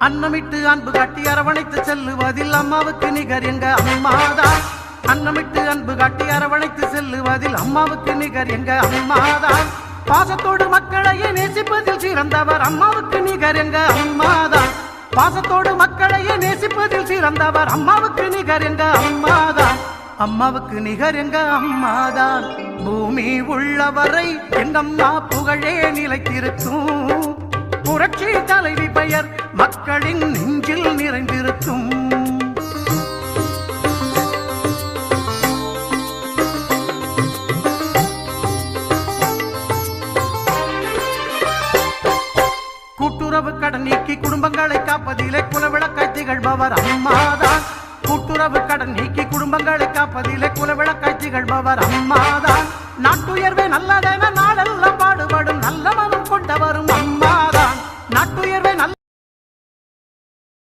அன்னமிட்டு அன்பு காட்டி அரவணைத்து செல்லுவதில் அம்மாவுக்கு நிகர் எங்க அம்மாதான். அன்னமிட்டு அன்பு காட்டி அரவணைத்து செல்லுவதில் அம்மாவுக்கு நிகர் எங்க அம்மாதான். பாசத்தோடு மக்களையே நேசிப்பதில் சிறந்தவர் அம்மாவுக்கு நிகர் எங்க அம்மாதான். பாசத்தோடு மக்களையே நேசிப்பதில் சிறந்தவர் அம்மாவுக்கு நிகர் எங்க அம்மாதான். அம்மாவுக்கு நிகர் எங்க அம்மாதான். பூமி உள்ளவரை எங்கம்மா புகழே நிலைத்திருக்கும். புரட்சி தலைவி பெயர் மக்களின் நெஞ்சில் நிறைந்திருக்கும். கூட்டுறவு கடன் நீக்கி குடும்பங்களை காப்பதிலே குலவிளக்காய் திகழ்பவர் அம்மாதான். கூட்டுறவு கடன் நீக்கி குடும்பங்களை காப்பதிலே குலவிளக்காய் திகழ்பவர் அம்மாதான். நாட்டுயர்வே நல்லதென நாடெல்லாம் பாடுபடும் நல்ல மனம் கொண்டவரும்